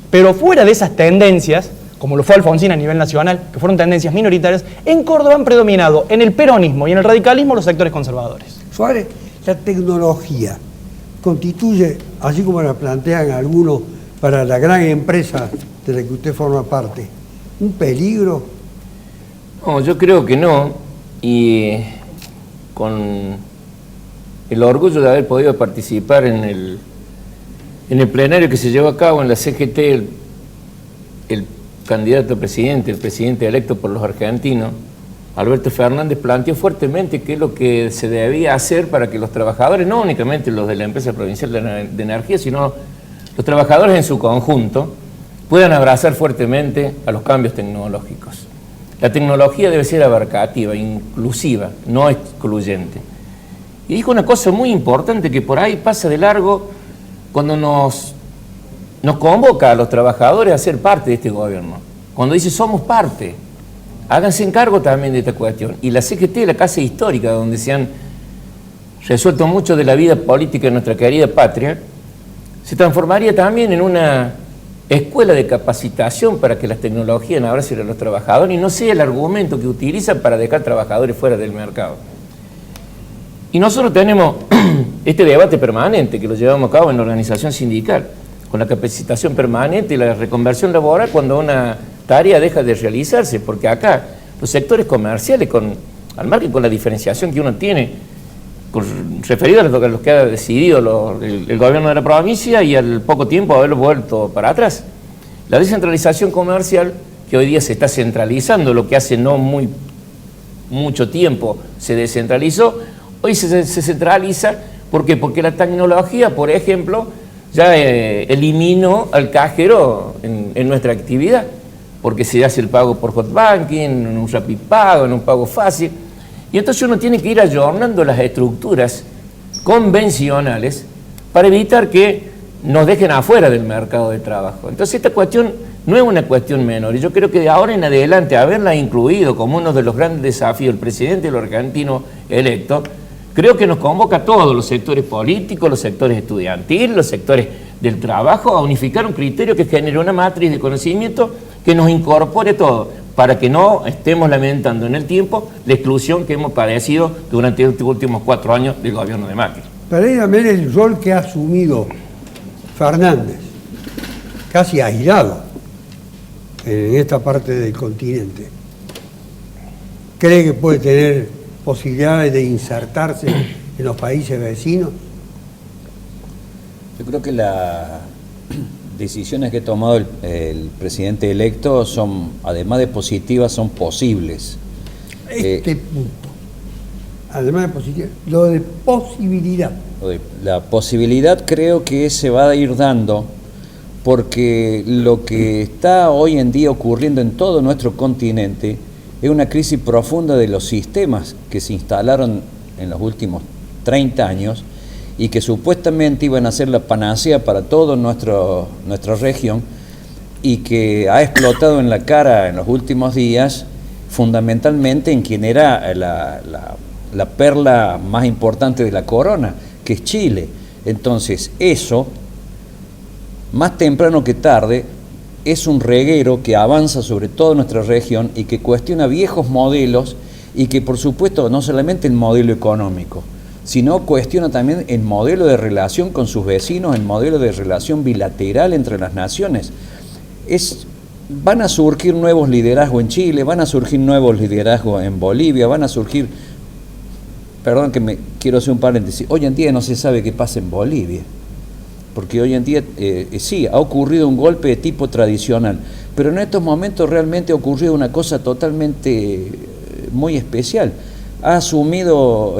pero fuera de esas tendencias, como lo fue Alfonsín a nivel nacional, que fueron tendencias minoritarias, en Córdoba han predominado en el peronismo y en el radicalismo los sectores conservadores. Suárez, la tecnología constituye, así como la plantean algunos para la gran empresa de la que usted forma parte, un peligro. No, yo creo que no, y con el orgullo de haber podido participar en el plenario que se llevó a cabo en la CGT, el candidato a presidente, el presidente electo por los argentinos, Alberto Fernández, planteó fuertemente qué es lo que se debía hacer para que los trabajadores, no únicamente los de la empresa provincial de energía, sino los trabajadores en su conjunto, puedan abrazar fuertemente a los cambios tecnológicos. La tecnología debe ser abarcativa, inclusiva, no excluyente. Y dijo una cosa muy importante que por ahí pasa de largo cuando nos convoca a los trabajadores a ser parte de este gobierno. Cuando dice somos parte, háganse encargo también de esta cuestión. Y la CGT, la casa histórica donde se han resuelto mucho de la vida política de nuestra querida patria, se transformaría también en una escuela de capacitación para que las tecnologías abracen a los trabajadores y no sea el argumento que utilizan para dejar trabajadores fuera del mercado. Y nosotros tenemos este debate permanente que lo llevamos a cabo en la organización sindical, con la capacitación permanente y la reconversión laboral cuando una tarea deja de realizarse, porque acá los sectores comerciales, al margen con la diferenciación que uno tiene, referido a los que ha decidido el gobierno de la provincia y al poco tiempo haberlo vuelto para atrás. La descentralización comercial, que hoy día se está centralizando, lo que hace no mucho tiempo se descentralizó, hoy se centraliza. ¿Por qué? Porque la tecnología, por ejemplo, ya eliminó al cajero en nuestra actividad, porque se hace el pago por hot banking, en un Rapipago, en un pago fácil. Y entonces uno tiene que ir ayornando las estructuras convencionales para evitar que nos dejen afuera del mercado de trabajo. Entonces esta cuestión no es una cuestión menor, y yo creo que de ahora en adelante haberla incluido como uno de los grandes desafíos del presidente de los argentinos electo, creo que nos convoca a todos los sectores políticos, los sectores estudiantiles, los sectores del trabajo, a unificar un criterio que genere una matriz de conocimiento que nos incorpore todo, para que no estemos lamentando en el tiempo la exclusión que hemos padecido durante estos últimos 4 años del gobierno de Macri. Para ir a ver el rol que ha asumido Fernández, casi aislado, en esta parte del continente, ¿cree que puede tener posibilidades de insertarse en los países vecinos? Yo creo que las decisiones que ha tomado el presidente electo son, además de positivas, son posibles. Punto. Además de posibilidad, lo de posibilidad. La posibilidad creo que se va a ir dando porque lo que está hoy en día ocurriendo en todo nuestro continente es una crisis profunda de los sistemas que se instalaron en los últimos 30 años y que supuestamente iban a ser la panacea para toda nuestra región y que ha explotado en la cara en los últimos días, fundamentalmente en quien era la perla más importante de la corona, que es Chile. Entonces, eso, más temprano que tarde, es un reguero que avanza sobre toda nuestra región y que cuestiona viejos modelos y que, por supuesto, no solamente el modelo económico, sino cuestiona también el modelo de relación con sus vecinos, el modelo de relación bilateral entre las naciones. Van a surgir nuevos liderazgos en Chile, van a surgir nuevos liderazgos en Bolivia, van a surgir, perdón que me quiero hacer un paréntesis, hoy en día no se sabe qué pasa en Bolivia, porque hoy en día sí, ha ocurrido un golpe de tipo tradicional, pero en estos momentos realmente ha ocurrido una cosa totalmente muy especial. Ha asumido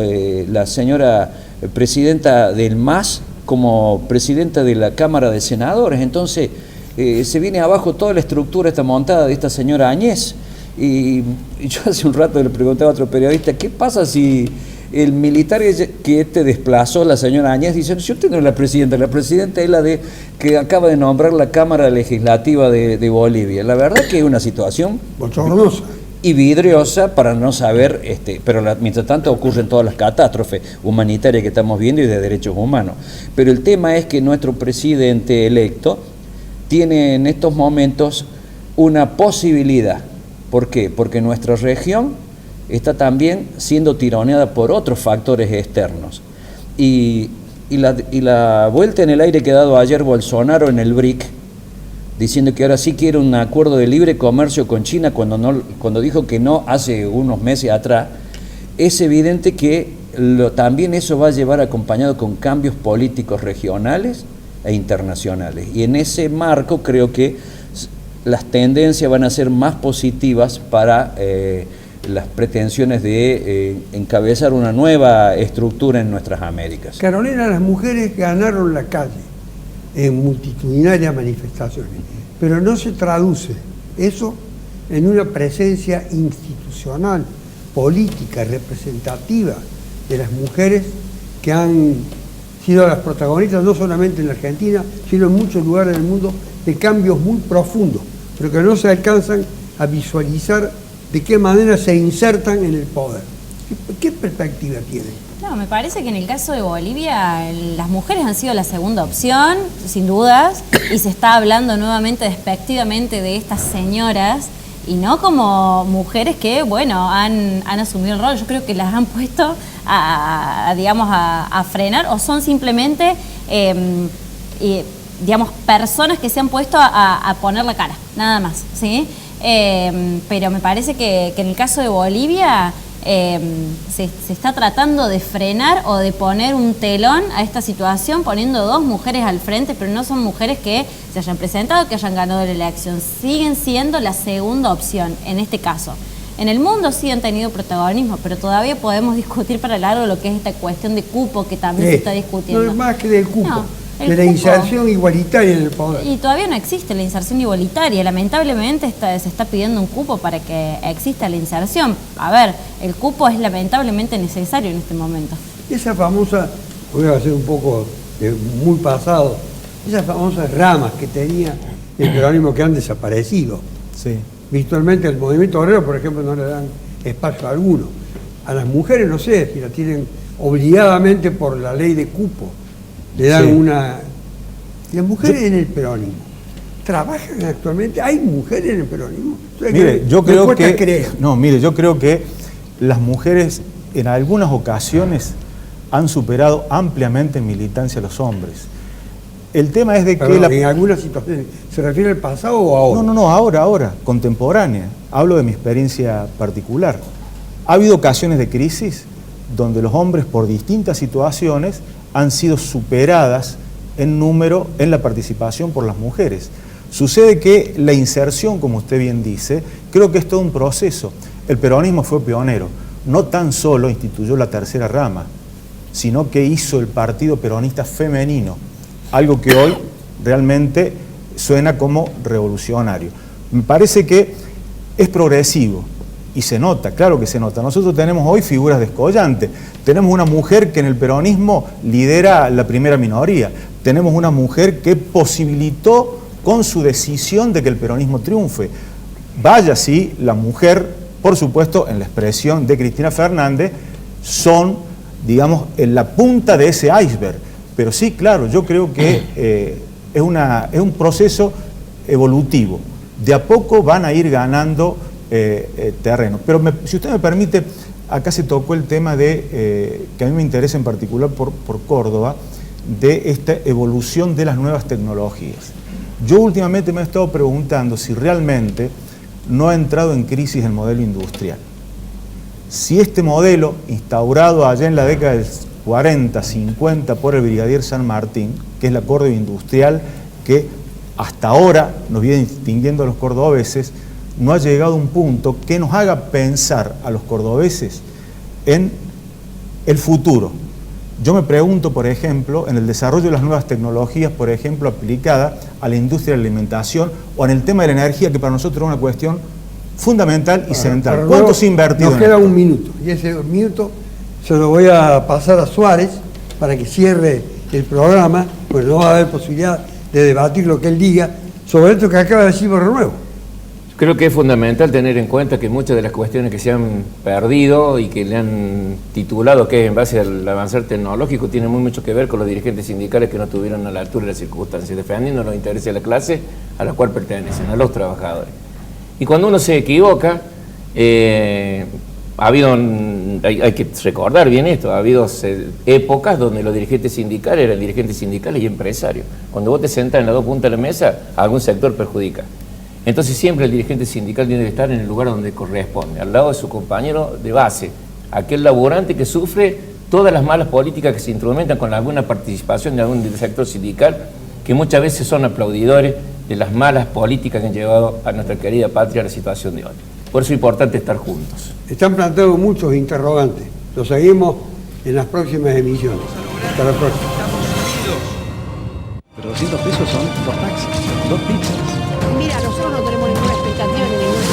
la señora presidenta del MAS como presidenta de la Cámara de Senadores, entonces se viene abajo toda la estructura esta montada de esta señora Áñez, y yo hace un rato le preguntaba a otro periodista, ¿qué pasa si el militar que desplazó la señora Áñez dice, yo tengo la presidenta es la que acaba de nombrar la Cámara Legislativa de Bolivia? La verdad que es una situación bochornosa y vidriosa para no saber, pero mientras tanto ocurren todas las catástrofes humanitarias que estamos viendo y de derechos humanos. Pero el tema es que nuestro presidente electo tiene en estos momentos una posibilidad. ¿Por qué? Porque nuestra región está también siendo tironeada por otros factores externos. Y la vuelta en el aire que ha dado ayer Bolsonaro en el BRIC, diciendo que ahora sí quiere un acuerdo de libre comercio con China cuando dijo que no hace unos meses atrás, es evidente que también eso va a llevar acompañado con cambios políticos regionales e internacionales. Y en ese marco creo que las tendencias van a ser más positivas para las pretensiones de encabezar una nueva estructura en nuestras Américas. Carolina, las mujeres ganaron la calle en multitudinarias manifestaciones, pero no se traduce eso en una presencia institucional, política, representativa de las mujeres que han sido las protagonistas no solamente en la Argentina, sino en muchos lugares del mundo, de cambios muy profundos, pero que no se alcanzan a visualizar de qué manera se insertan en el poder. ¿Qué perspectiva tienen? No, me parece que en el caso de Bolivia las mujeres han sido la segunda opción, sin dudas, y se está hablando nuevamente despectivamente de estas señoras y no como mujeres que, bueno, han asumido el rol. Yo creo que las han puesto a frenar o son simplemente, digamos, personas que se han puesto a poner la cara, nada más, ¿sí? Pero me parece que en el caso de Bolivia se está tratando de frenar o de poner un telón a esta situación poniendo dos mujeres al frente, pero no son mujeres que se hayan presentado, que hayan ganado la elección, siguen siendo la segunda opción en este caso. En el mundo sí han tenido protagonismo, pero todavía podemos discutir para largo lo que es esta cuestión de cupo que también se está discutiendo. No es más que del cupo. No, de la inserción igualitaria en el poder. Y todavía no existe la inserción igualitaria. Lamentablemente se está pidiendo un cupo para que exista la inserción. A ver, el cupo es lamentablemente necesario en este momento. Esa famosa, voy a hacer un poco muy pasado, esas famosas ramas que tenía el peronismo que han desaparecido. Sí. Virtualmente el movimiento obrero, por ejemplo, no le dan espacio alguno. A las mujeres, no sé, si la tienen obligadamente por la ley de cupo. Le dan una... Las mujeres en el peronismo trabajan actualmente. ¿Hay mujeres en el peronismo? Mire, yo creo que las mujeres en algunas ocasiones han superado ampliamente en militancia a los hombres. El tema es de que Perdón, en algunas situaciones, ¿se refiere al pasado o ahora? No, ahora, contemporánea. Hablo de mi experiencia particular. Ha habido ocasiones de crisis donde los hombres, por distintas situaciones, han sido superadas en número en la participación por las mujeres. Sucede que la inserción, como usted bien dice, creo que es todo un proceso. El peronismo fue pionero. No tan solo instituyó la tercera rama, sino que hizo el Partido Peronista Femenino, algo que hoy realmente suena como revolucionario. Me parece que es progresivo y se nota, claro que se nota. Nosotros tenemos hoy figuras descollantes. Tenemos una mujer que en el peronismo lidera la primera minoría. Tenemos una mujer que posibilitó con su decisión de que el peronismo triunfe. Vaya si la mujer, por supuesto, en la expresión de Cristina Fernández, son, digamos, en la punta de ese iceberg. Pero sí, claro, yo creo que es un proceso evolutivo. De a poco van a ir ganando terreno. Pero si usted me permite, acá se tocó el tema de, que a mí me interesa en particular por Córdoba, de esta evolución de las nuevas tecnologías. Yo últimamente me he estado preguntando si realmente no ha entrado en crisis el modelo industrial. Si este modelo, instaurado allá en la década del 40, 50 por el brigadier San Martín, que es la Córdoba industrial que hasta ahora nos viene distinguiendo a los cordobeses, no ha llegado a un punto que nos haga pensar a los cordobeses en el futuro. Yo me pregunto, por ejemplo, en el desarrollo de las nuevas tecnologías, por ejemplo, aplicada a la industria de la alimentación o en el tema de la energía, que para nosotros es una cuestión fundamental y central. ¿Cuánto se ha invertido? Nos queda un minuto, y ese minuto se lo voy a pasar a Suárez para que cierre el programa, pues no va a haber posibilidad de debatir lo que él diga sobre esto que acaba de decir Barrio Nuevo. Creo que es fundamental tener en cuenta que muchas de las cuestiones que se han perdido y que le han titulado que es en base al avanzar tecnológico tienen muy mucho que ver con los dirigentes sindicales que no estuvieron a la altura de las circunstancias, defendiendo los intereses de la clase a la cual pertenecen, a los trabajadores. Y cuando uno se equivoca, hay que recordar bien esto, ha habido épocas donde los dirigentes sindicales eran dirigentes sindicales y empresarios. Cuando vos te sentás en las dos puntas de la mesa, algún sector perjudica. Entonces siempre el dirigente sindical tiene que estar en el lugar donde corresponde, al lado de su compañero de base, aquel laborante que sufre todas las malas políticas que se instrumentan con alguna participación de algún sector sindical, que muchas veces son aplaudidores de las malas políticas que han llevado a nuestra querida patria a la situación de hoy. Por eso es importante estar juntos. Están planteando muchos interrogantes. Lo seguimos en las próximas emisiones. Hasta la próxima. Pero 200 pesos son 2 taxis, 2 pizzas. Mira, nosotros no tenemos ninguna expectativa ni ningún